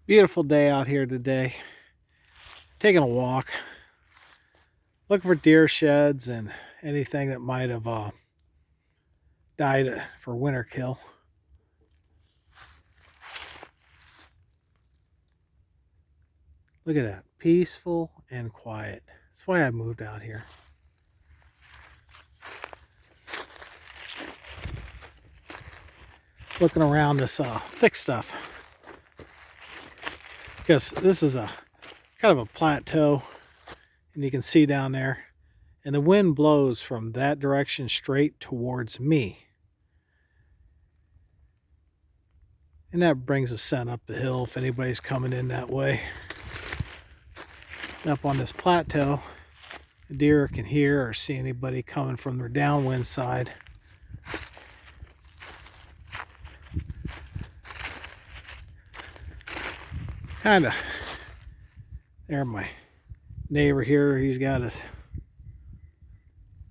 Beautiful day out here today. Taking a walk, looking for deer sheds and anything that might have died for winter kill. Look at that, peaceful and quiet. That's why I moved out here. Looking around this thick stuff, because this is a kind of a plateau, and you can see down there, and the wind blows from that direction straight towards me, and that brings a scent up the hill if anybody's coming in that way. Up on this plateau, the deer can hear or see anybody coming from their downwind side. Kinda. There, my neighbor here, he's got his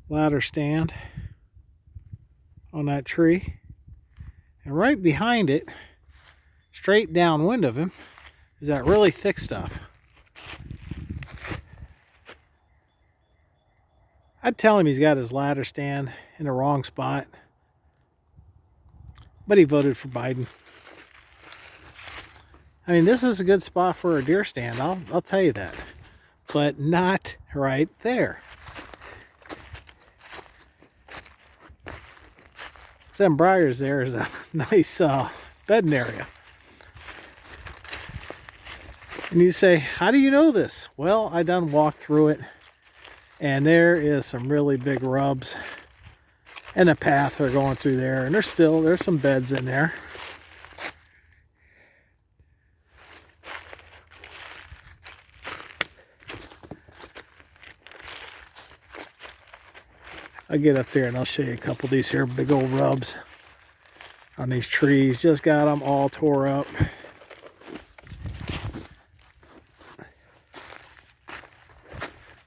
ladder stand on that tree. And right behind it, straight downwind of him, is that really thick stuff. I'd tell him he's got his ladder stand in the wrong spot, but he voted for Biden. I mean, this is a good spot for a deer stand, I'll tell you that, but not right there. Them briars there is a nice bedding area. And you say, how do you know this? Well, I done walked through it, and there is some really big rubs and a path they're going through there, and there's some beds in there. I'll get up there and I'll show you a couple of these here big old rubs on these trees. Just got them all tore up.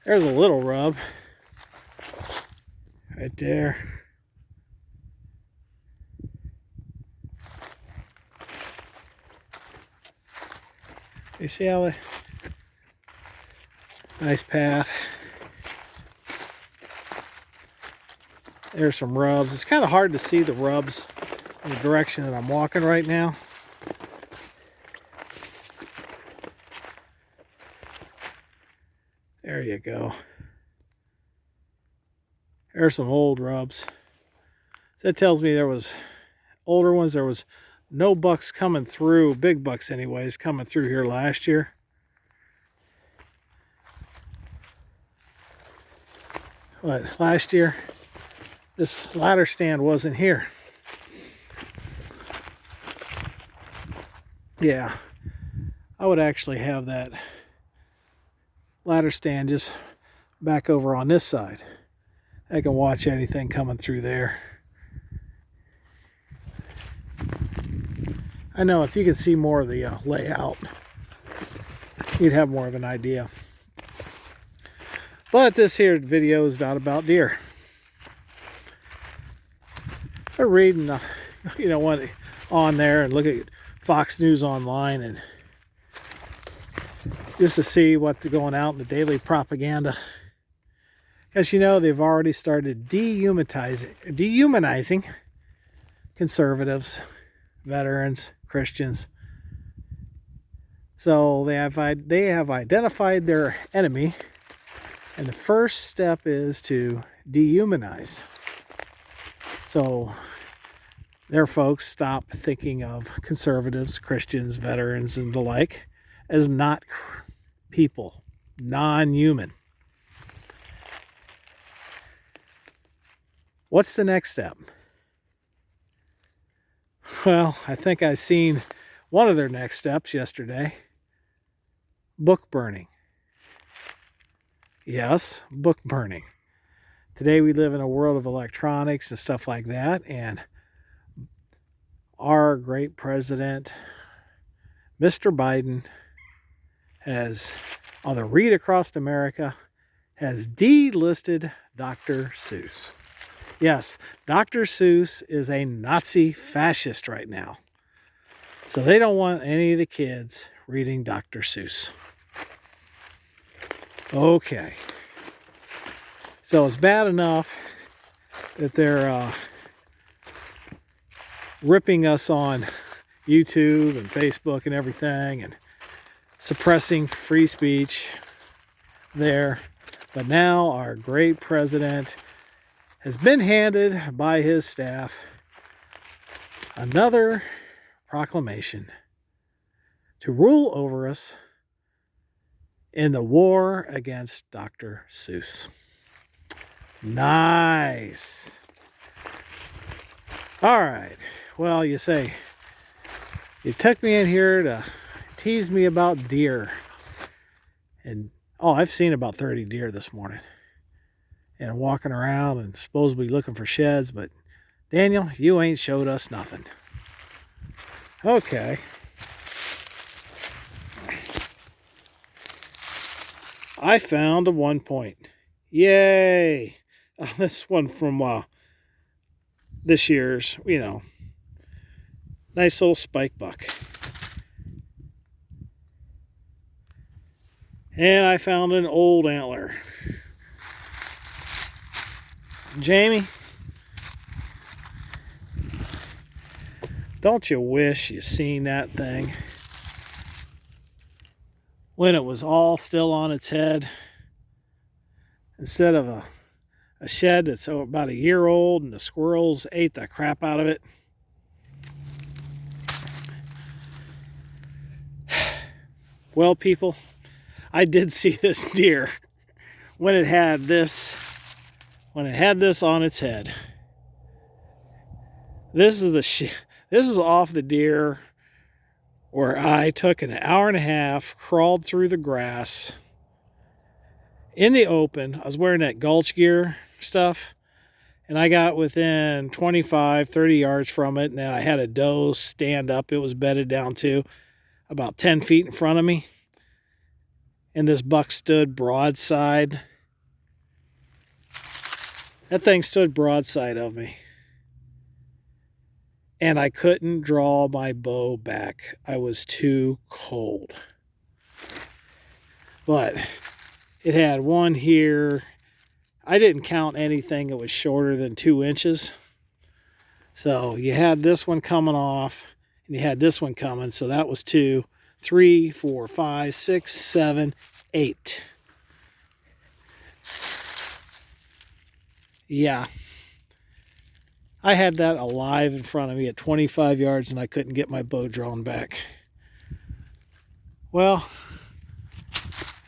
There's a little rub right there. You see how the nice path. There's some rubs. It's kind of hard to see the rubs in the direction that I'm walking right now. There you go. There's some old rubs. That tells me there was older ones. There was no bucks coming through, big bucks anyways, coming through here last year. But last year, this ladder stand wasn't here. Yeah, I would actually have that ladder stand just back over on this side. I can watch anything coming through there. I know if you could see more of the layout, you'd have more of an idea. But this here video is not about deer. I'm reading, one on there and look at Fox News Online and just to see what's going out in the daily propaganda. Because they've already started dehumanizing conservatives, veterans, Christians. So they have identified their enemy, and the first step is to dehumanize. So their folks stop thinking of conservatives, Christians, veterans, and the like as not people, non-human. What's the next step? Well, I think I seen one of their next steps yesterday. Book burning. Yes, book burning. Today we live in a world of electronics and stuff like that, and our great president, Mr. Biden, has, on the read across America, has delisted Dr. Seuss. Yes, Dr. Seuss is a Nazi fascist right now. So they don't want any of the kids reading Dr. Seuss. Okay. So it's bad enough that they're ripping us on YouTube and Facebook and everything and suppressing free speech there. But now our great president has been handed by his staff another proclamation to rule over us in the war against Dr. Seuss. Nice. All right. Well, you say, you took me in here to tease me about deer. And, oh, I've seen about 30 deer this morning. And walking around and supposedly looking for sheds. But, Daniel, you ain't showed us nothing. Okay. I found a 1 point. Yay! This one from this year's, nice little spike buck. And I found an old antler. Jamie, don't you wish you seen that thing when it was all still on its head, instead of a shed that's about a year old and the squirrels ate the crap out of it? Well, people, I did see this deer when it had this on its head. This is off the deer where I took an hour and a half, crawled through the grass in the open. I was wearing that gulch gear stuff, and I got within 25, 30 yards from it, and then I had a doe stand up. It was bedded down to about 10 feet in front of me, and this buck stood broadside. That thing stood broadside of me, and I couldn't draw my bow back. I was too cold. But it had one here. I didn't count anything that was shorter than 2 inches. So you had this one coming off, and you had this one coming. So that was 2, 3, 4, 5, 6, 7, 8. Yeah. I had that alive in front of me at 25 yards, and I couldn't get my bow drawn back. Well,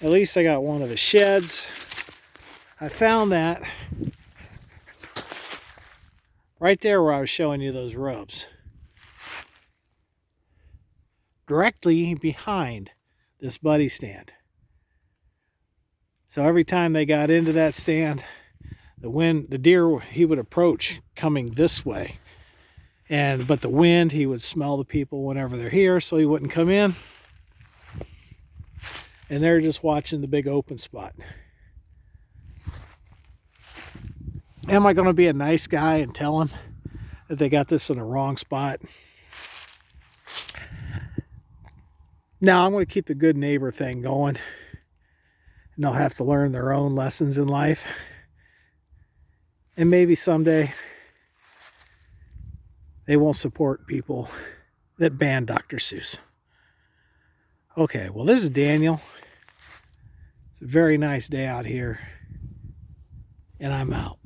at least I got one of the sheds. I found that right there where I was showing you those rubs. Directly behind this buddy stand. So every time they got into that stand, the deer, he would approach coming this way. But the wind, he would smell the people whenever they're here, so he wouldn't come in. And they're just watching the big open spot. Am I going to be a nice guy and tell them that they got this in the wrong spot? Now, I'm going to keep the good neighbor thing going. And they'll have to learn their own lessons in life. And maybe someday they won't support people that ban Dr. Seuss. Okay, well, this is Daniel. It's a very nice day out here. And I'm out.